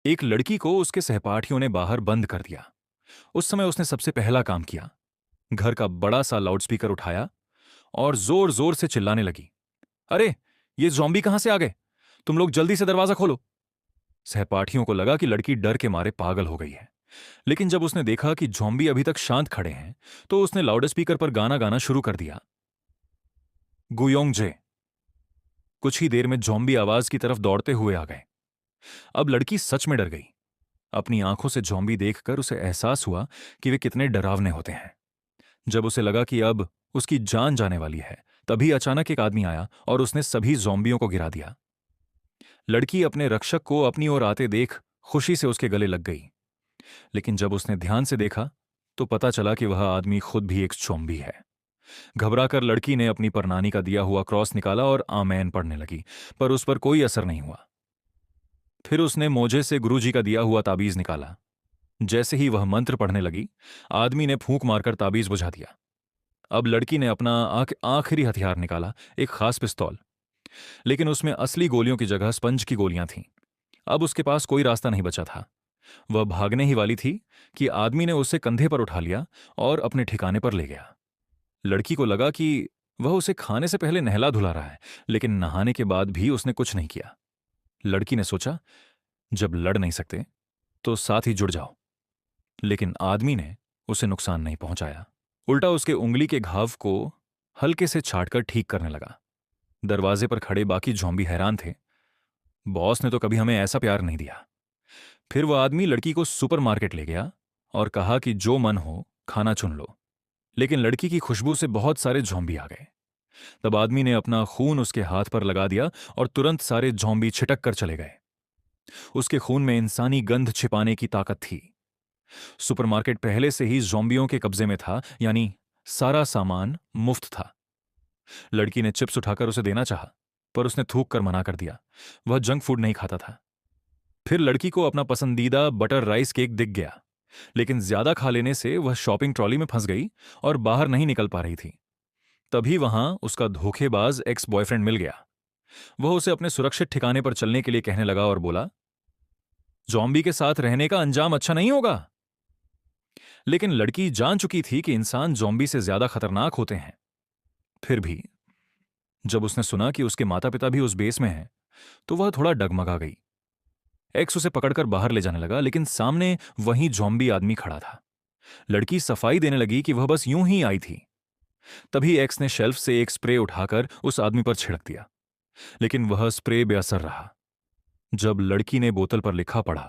एक लड़की को उसके सहपाठियों ने बाहर बंद कर दिया। उस समय उसने सबसे पहला काम किया, घर का बड़ा सा लाउडस्पीकर उठाया और जोर जोर से चिल्लाने लगी, अरे, ये ज़ॉम्बी कहां से आ गए? तुम लोग जल्दी से दरवाजा खोलो। सहपाठियों को लगा कि लड़की डर के मारे पागल हो गई है, लेकिन जब उसने देखा कि ज़ॉम्बी अभी तक शांत खड़े हैं, तो उसने लाउडस्पीकर पर गाना गाना शुरू कर दिया, गुयोंगजे। कुछ ही देर में ज़ॉम्बी आवाज की तरफ दौड़ते हुए आ गए। अब लड़की सच में डर गई। अपनी आंखों से ज़ॉम्बी देखकर उसे एहसास हुआ कि वे कितने डरावने होते हैं। जब उसे लगा कि अब उसकी जान जाने वाली है, तभी अचानक एक आदमी आया और उसने सभी ज़ॉम्बियों को गिरा दिया। लड़की अपने रक्षक को अपनी ओर आते देख खुशी से उसके गले लग गई, लेकिन जब उसने ध्यान से देखा तो पता चला कि वह आदमी खुद भी एक ज़ॉम्बी है। घबराकर लड़की ने अपनी परनानी का दिया हुआ क्रॉस निकाला और आमेन पढ़ने लगी, पर उस पर कोई असर नहीं हुआ। फिर उसने मोजे से गुरुजी का दिया हुआ ताबीज निकाला। जैसे ही वह मंत्र पढ़ने लगी, आदमी ने फूंक मारकर ताबीज बुझा दिया। अब लड़की ने अपना आखिरी हथियार निकाला, एक खास पिस्तौल, लेकिन उसमें असली गोलियों की जगह स्पंज की गोलियां थीं। अब उसके पास कोई रास्ता नहीं बचा था। वह भागने ही वाली थी कि आदमी ने उसे कंधे पर उठा लिया और अपने ठिकाने पर ले गया। लड़की को लगा कि वह उसे खाने से पहले नहला धुला रहा है, लेकिन नहाने के बाद भी उसने कुछ नहीं किया। लड़की ने सोचा, जब लड़ नहीं सकते तो साथ ही जुड़ जाओ, लेकिन आदमी ने उसे नुकसान नहीं पहुंचाया। उल्टा उसके उंगली के घाव को हल्के से छाटकर ठीक करने लगा। दरवाजे पर खड़े बाकी ज़ॉम्बी हैरान थे। बॉस ने तो कभी हमें ऐसा प्यार नहीं दिया। फिर वह आदमी लड़की को सुपरमार्केट ले गया और कहा कि जो मन हो खाना चुन लो, लेकिन लड़की की खुशबू से बहुत सारे ज़ॉम्बी आ गए। तब आदमी ने अपना खून उसके हाथ पर लगा दिया और तुरंत सारे ज़ॉम्बी छिटक कर चले गए। उसके खून में इंसानी गंध छिपाने की ताकत थी। सुपरमार्केट पहले से ही ज़ॉम्बियों के कब्जे में था, यानी सारा सामान मुफ्त था। लड़की ने चिप्स उठाकर उसे देना चाहा, पर उसने थूक कर मना कर दिया। वह जंक फूड नहीं खाता था। फिर लड़की को अपना पसंदीदा बटर राइस केक दिख गया, लेकिन ज्यादा खा लेने से वह शॉपिंग ट्रॉली में फंस गई और बाहर नहीं निकल पा रही थी। तभी वहां उसका धोखेबाज एक्स बॉयफ्रेंड मिल गया। वह उसे अपने सुरक्षित ठिकाने पर चलने के लिए कहने लगा और बोला, जॉम्बी के साथ रहने का अंजाम अच्छा नहीं होगा। लेकिन लड़की जान चुकी थी कि इंसान जॉम्बी से ज्यादा खतरनाक होते हैं। फिर भी जब उसने सुना कि उसके माता पिता भी उस बेस में हैं, तो वह थोड़ा डगमगा गई। एक्स उसे पकड़कर बाहर ले जाने लगा, लेकिन सामने वही जॉम्बी आदमी खड़ा था। लड़की सफाई देने लगी कि वह बस यूं ही आई थी। तभी एक्स ने शेल्फ से एक स्प्रे उठाकर उस आदमी पर छिड़क दिया, लेकिन वह स्प्रे बेअसर रहा। जब लड़की ने बोतल पर लिखा पढ़ा,